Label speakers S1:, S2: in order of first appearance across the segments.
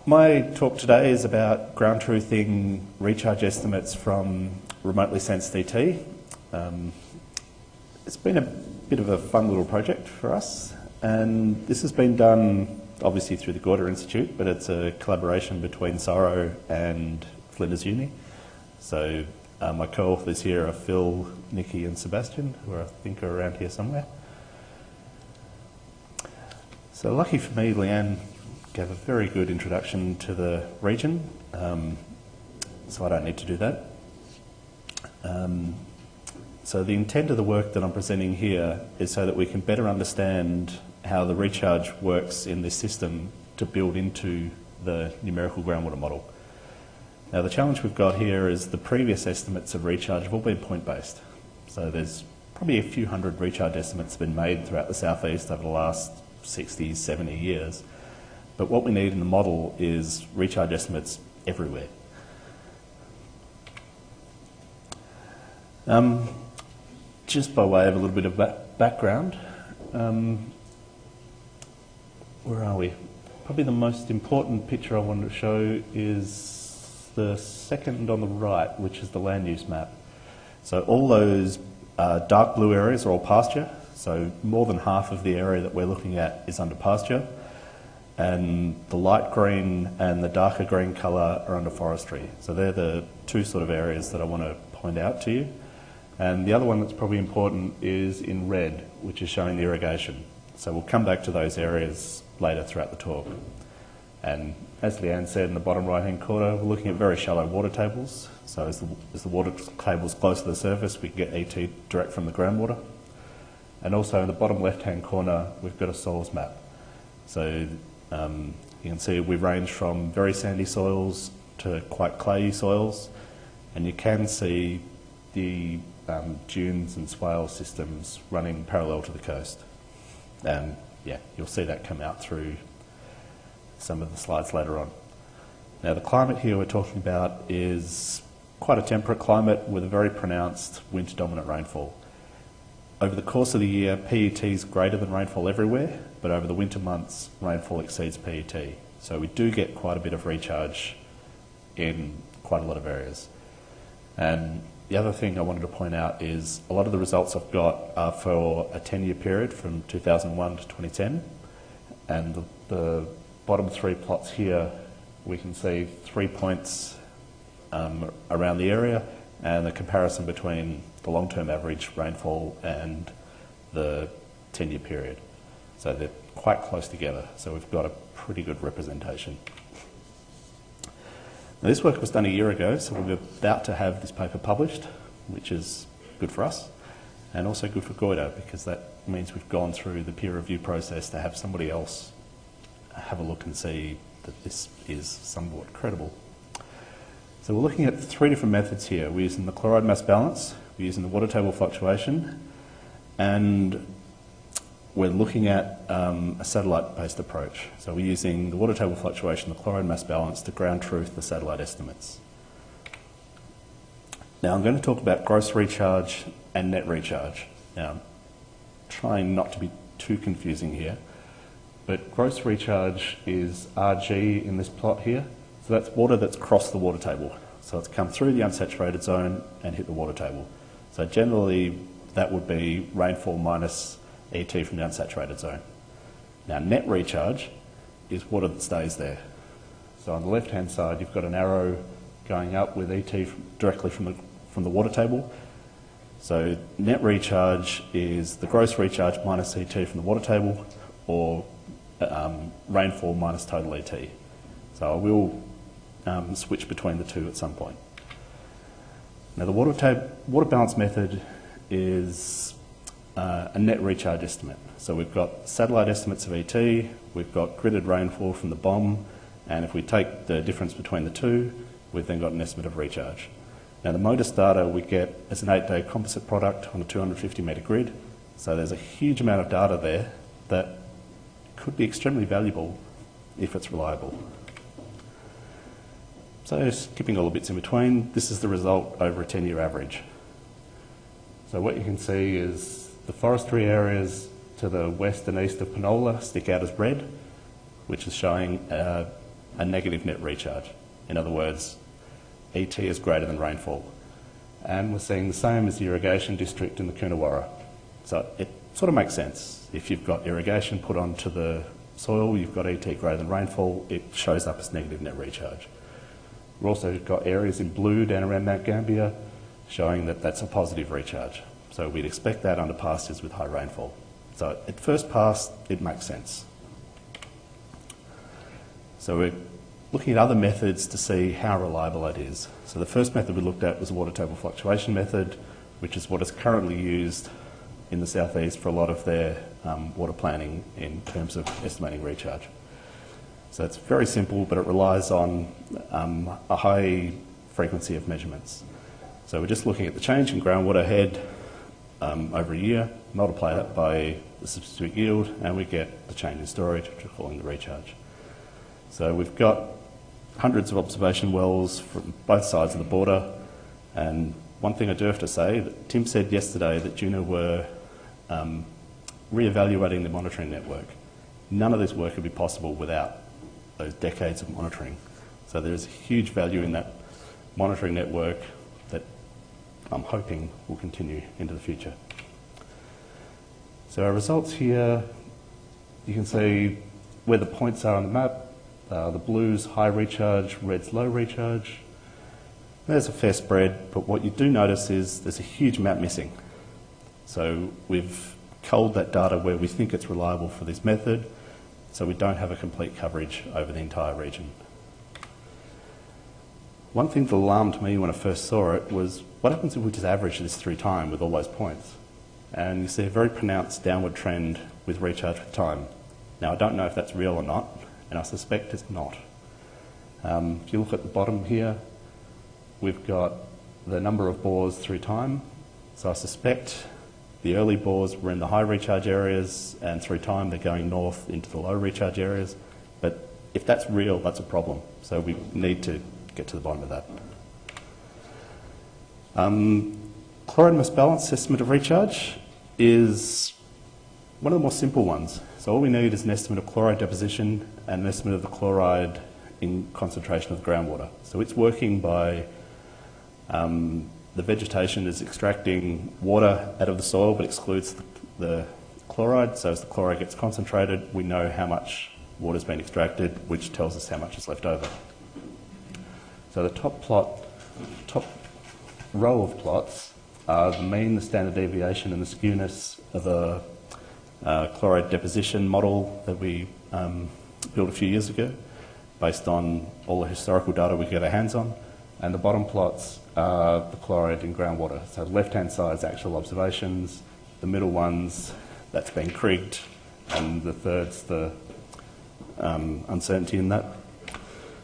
S1: My talk today is about ground truthing recharge estimates from remotely sensed ET. It's been a bit of a fun little project for us, and this has been done obviously through the Gorder Institute, but it's a collaboration between SARO and Flinders Uni. So my co-authors here are Phil, Nikki and Sebastian, who I think are around here somewhere. So lucky for me, Leanne gave a very good introduction to the region, so I don't need to do that. So the intent of the work that I'm presenting here is so that we can better understand how the recharge works in this system to build into the numerical groundwater model. Now the challenge we've got here is the previous estimates of recharge have all been point-based. So there's probably a few hundred recharge estimates been made throughout the southeast over the last 60, 70 years. But what we need in the model is recharge estimates everywhere. Just by way of a little bit of background, where are we? Probably the most important picture I wanted to show is the second on the right, which is the land use map. So all those dark blue areas are all pasture. So more than half of the area that we're looking at is under pasture. And the light green and the darker green colour are under forestry. So they're the two sort of areas that I want to point out to you. And the other one that's probably important is in red, which is showing the irrigation. So we'll come back to those areas later throughout the talk. And as Leanne said, in the bottom right-hand corner, we're looking at very shallow water tables. So as the water table's close to the surface, we can get ET direct from the groundwater. And also in the bottom left-hand corner, we've got a soils map. So you can see we range from very sandy soils to quite clayey soils, and you can see the dunes and swale systems running parallel to the coast. And yeah, you'll see that come out through some of the slides later on. Now the climate here we're talking about is quite a temperate climate with a very pronounced winter dominant rainfall. Over the course of the year, PET is greater than rainfall everywhere, but over the winter months, rainfall exceeds PET. So we do get quite a bit of recharge in quite a lot of areas. And the other thing I wanted to point out is a lot of the results I've got are for a 10-year period from 2001 to 2010. And the bottom three plots here, we can see 3 points around the area and the comparison between the long-term average rainfall and the 10-year period. So they're quite close together, so we've got a pretty good representation. Now this work was done a year ago, so we're about to have this paper published, which is good for us, and also good for Goida, because that means we've gone through the peer review process to have somebody else have a look and see that this is somewhat credible. So we're looking at three different methods here. We're using the chloride mass balance, we're using the water table fluctuation, and we're looking at a satellite-based approach. So we're using the water table fluctuation, the chloride mass balance to ground truth the satellite estimates. Now I'm going to talk about gross recharge and net recharge. Now I'm trying not to be too confusing here, but gross recharge is RG in this plot here. So that's water that's crossed the water table. So it's come through the unsaturated zone and hit the water table. So generally that would be rainfall minus ET from the unsaturated zone. Now net recharge is water that stays there. So on the left hand side you've got an arrow going up with ET directly from the water table. So net recharge is the gross recharge minus ET from the water table, or rainfall minus total ET. So I will switch between the two at some point. Now the water balance method is a net recharge estimate. So we've got satellite estimates of ET, we've got gridded rainfall from the BOM, and if we take the difference between the two, we've then got an estimate of recharge. Now the MODIS data we get as an 8-day composite product on a 250 metre grid, so there's a huge amount of data there that could be extremely valuable if it's reliable. So skipping all the bits in between, this is the result over a 10-year average. So what you can see is the forestry areas to the west and east of Penola stick out as red, which is showing a a negative net recharge. In other words, ET is greater than rainfall. And we're seeing the same as the irrigation district in the Coonawarra. So it sort of makes sense. If you've got irrigation put onto the soil, you've got ET greater than rainfall, it shows up as negative net recharge. We've also got areas in blue down around Mount Gambier showing that that's a positive recharge. So we'd expect that under pastures with high rainfall. So at first pass, it makes sense. So we're looking at other methods to see how reliable it is. So the first method we looked at was the water table fluctuation method, which is what is currently used in the southeast for a lot of their water planning in terms of estimating recharge. So it's very simple, but it relies on a high frequency of measurements. So we're just looking at the change in groundwater head over a year, multiply that by the substitute yield, and we get the change in storage, which we're calling the recharge. So we've got hundreds of observation wells from both sides of the border, and one thing I do have to say, that Tim said yesterday that Juno were re-evaluating the monitoring network. None of this work would be possible without those decades of monitoring. So there's huge value in that monitoring network that I'm hoping will continue into the future. So our results here, you can see where the points are on the map. The blue's high recharge, red's low recharge. There's a fair spread, but what you do notice is there's a huge amount missing. So we've culled that data where we think it's reliable for this method, so we don't have a complete coverage over the entire region. One thing that alarmed me when I first saw it was, what happens if we just average this through time with all those points? And you see a very pronounced downward trend with recharge with time. Now, I don't know if that's real or not, and I suspect it's not. If you look at the bottom here, we've got the number of bores through time. So I suspect the early bores were in the high recharge areas, and through time they're going north into the low recharge areas. But if that's real, that's a problem. So we need to get to the bottom of that. Chloride mass balance estimate of recharge is one of the more simple ones. So all we need is an estimate of chloride deposition and an estimate of the chloride in concentration of the groundwater. So it's working by the vegetation is extracting water out of the soil but excludes the chloride. So as the chloride gets concentrated, we know how much water has been extracted, which tells us how much is left over. So the top row of plots are the mean, the standard deviation and the skewness of the chloride deposition model that we built a few years ago based on all the historical data we get our hands on. And the bottom plots are the chloride in groundwater. So the left-hand side is actual observations, the middle one's that's been krigged, and the third's the uncertainty in that.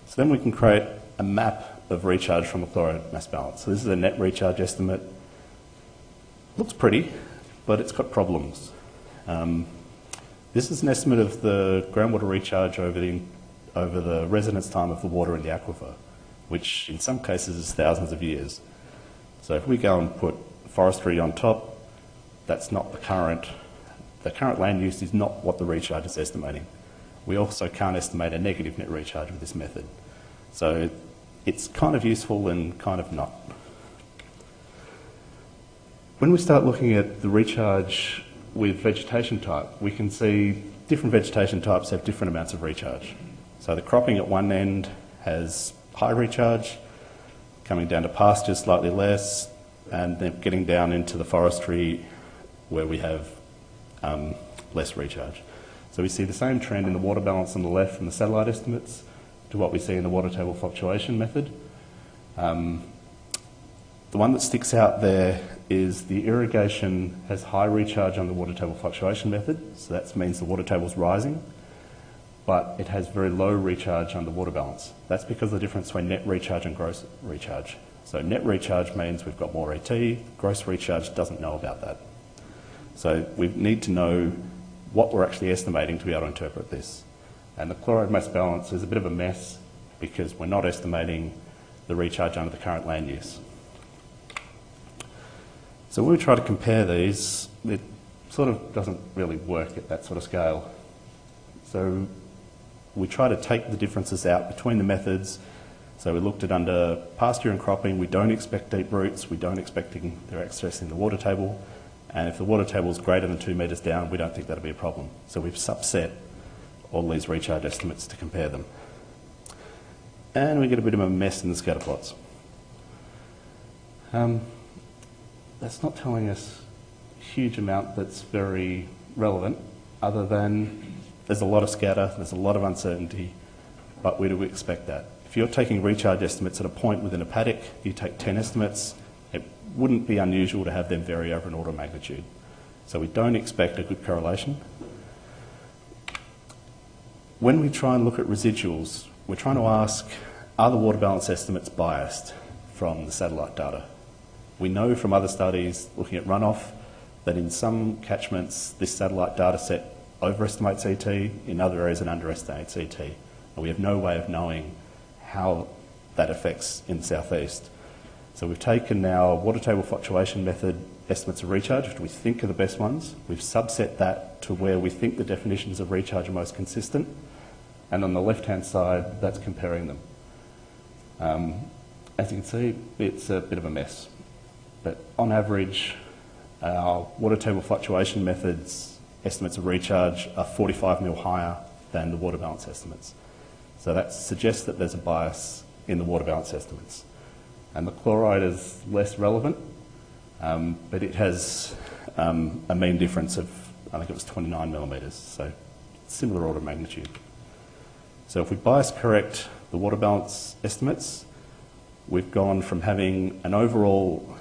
S1: So then we can create a map of recharge from a chloride mass balance. So this is a net recharge estimate. Looks pretty, but it's got problems. This is an estimate of the groundwater recharge over the residence time of the water in the aquifer, which in some cases is thousands of years. So if we go and put forestry on top, that's not the current land use is not what the recharge is estimating. We also can't estimate a negative net recharge with this method. So it's kind of useful and kind of not. When we start looking at the recharge with vegetation type, we can see different vegetation types have different amounts of recharge. So the cropping at one end has high recharge, coming down to pastures slightly less, and then getting down into the forestry where we have less recharge. So we see the same trend in the water balance on the left from the satellite estimates to what we see in the water table fluctuation method. The one that sticks out there is the irrigation has high recharge on the water table fluctuation method, so that means the water table is rising, but it has very low recharge on the water balance. That's because of the difference between net recharge and gross recharge. So net recharge means we've got more ET, gross recharge doesn't know about that. So we need to know what we're actually estimating to be able to interpret this. And the chloride mass balance is a bit of a mess because we're not estimating the recharge under the current land use. So when we try to compare these, it sort of doesn't really work at that sort of scale. So we try to take the differences out between the methods. So we looked at under pasture and cropping, we don't expect deep roots, we don't expect they're accessing the water table, and if the water table is greater than 2 metres down, we don't think that'll be a problem. So we've subset all these recharge estimates to compare them. And we get a bit of a mess in the scatter plots. That's not telling us a huge amount that's very relevant, other than there's a lot of scatter, there's a lot of uncertainty, but we do expect that. If you're taking recharge estimates at a point within a paddock, you take 10 estimates, it wouldn't be unusual to have them vary over an order of magnitude. So we don't expect a good correlation. When we try and look at residuals, we're trying to ask, are the water balance estimates biased from the satellite data? We know from other studies looking at runoff that in some catchments this satellite data set overestimates ET, in other areas it underestimates ET. And we have no way of knowing how that affects in the southeast. So we've taken our water table fluctuation method estimates of recharge, which we think are the best ones. We've subset that to where we think the definitions of recharge are most consistent. And on the left-hand side, that's comparing them. As you can see, it's a bit of a mess. But on average, our water table fluctuation methods estimates of recharge are 45 mil higher than the water balance estimates. So that suggests that there's a bias in the water balance estimates. And the chloride is less relevant, but it has a mean difference of, I think it was 29 millimetres, so similar order of magnitude. So if we bias correct the water balance estimates, we've gone from having an overall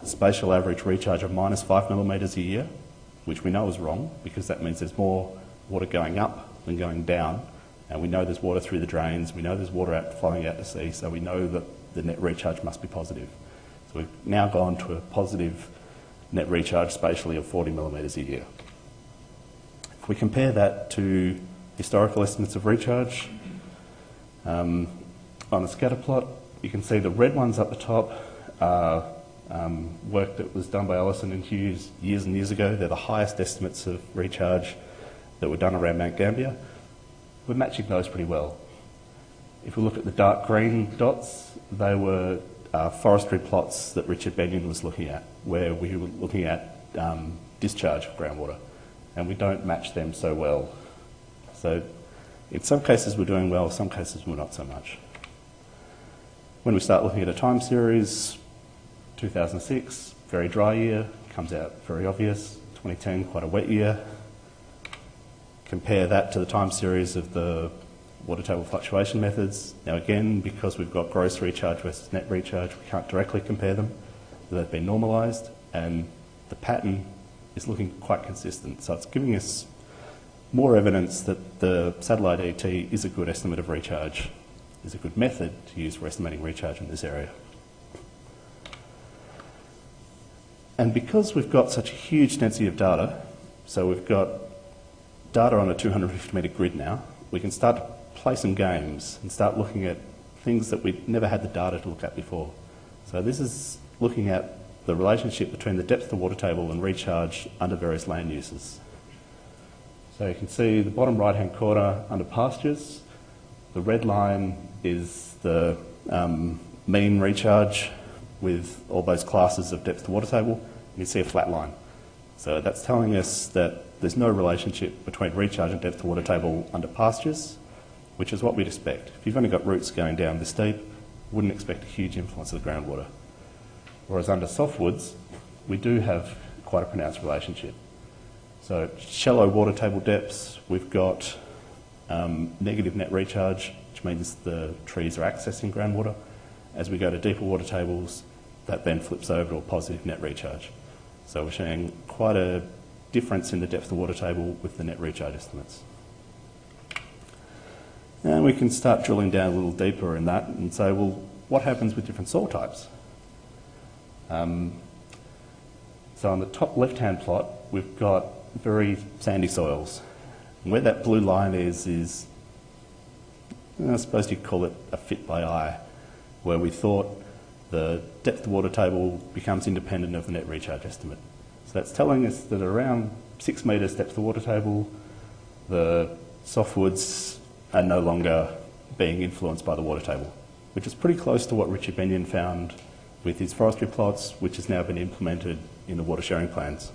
S1: spatial average recharge of minus 5 millimetres a year, which we know is wrong because that means there's more water going up than going down, and we know there's water through the drains, we know there's water flowing out to sea, so we know that the net recharge must be positive. So we've now gone to a positive net recharge spatially of 40 millimetres a year. If we compare that to historical estimates of recharge, on a scatter plot, you can see the red ones up the top are work that was done by Ellison and Hughes years and years ago. They're the highest estimates of recharge that were done around Mount Gambier. We're matching those pretty well. If we look at the dark green dots, they were forestry plots that Richard Benyon was looking at, where we were looking at discharge of groundwater, and we don't match them so well. So in some cases we're doing well, some cases we're not so much. When we start looking at a time series, 2006, very dry year, comes out very obvious. 2010, quite a wet year. Compare that to the time series of the water table fluctuation methods. Now again, because we've got gross recharge versus net recharge, we can't directly compare them. They've been normalised, and the pattern is looking quite consistent. So it's giving us more evidence that the satellite ET is a good estimate of recharge, is a good method to use for estimating recharge in this area. And because we've got such a huge density of data, so we've got data on a 250 metre grid now, we can start to play some games and start looking at things that we'd never had the data to look at before. So this is looking at the relationship between the depth of the water table and recharge under various land uses. So you can see the bottom right-hand corner under pastures, the red line is the mean recharge with all those classes of depth to water table, and you see a flat line. So that's telling us that there's no relationship between recharge and depth to water table under pastures, which is what we'd expect. If you've only got roots going down this deep, wouldn't expect a huge influence of the groundwater. Whereas under softwoods, we do have quite a pronounced relationship. So shallow water table depths, we've got negative net recharge, which means the trees are accessing groundwater. As we go to deeper water tables, that then flips over to a positive net recharge. So we're showing quite a difference in the depth of the water table with the net recharge estimates. And we can start drilling down a little deeper in that and say, well, what happens with different soil types? So on the top left-hand plot, we've got very sandy soils. And where that blue line is I suppose you'd call it a fit by eye, where we thought the depth of water table becomes independent of the net recharge estimate. So that's telling us that around 6 metres depth of water table, the softwoods are no longer being influenced by the water table, which is pretty close to what Richard Benyon found with his forestry plots, which has now been implemented in the water sharing plans.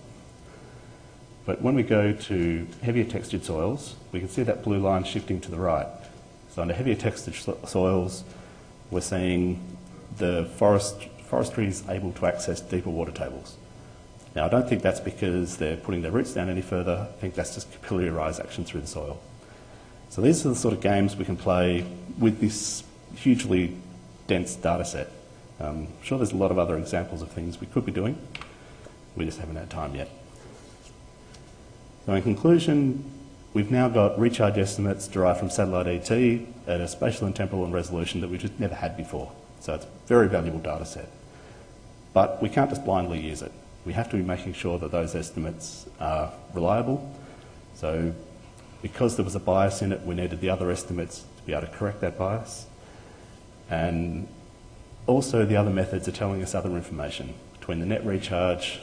S1: But when we go to heavier textured soils, we can see that blue line shifting to the right. So under heavier textured soils, we're seeing the forestry is able to access deeper water tables. Now, I don't think that's because they're putting their roots down any further. I think that's just capillary rise action through the soil. So these are the sort of games we can play with this hugely dense data set. I'm sure there's a lot of other examples of things we could be doing. We just haven't had time yet. So in conclusion, we've now got recharge estimates derived from satellite ET at a spatial and temporal resolution that we've just never had before. So it's a very valuable data set. But we can't just blindly use it. We have to be making sure that those estimates are reliable. So because there was a bias in it, we needed the other estimates to be able to correct that bias. And also the other methods are telling us other information between the net recharge,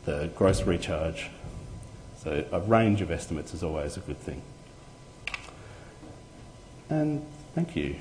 S1: the gross recharge. So a range of estimates is always a good thing. And thank you.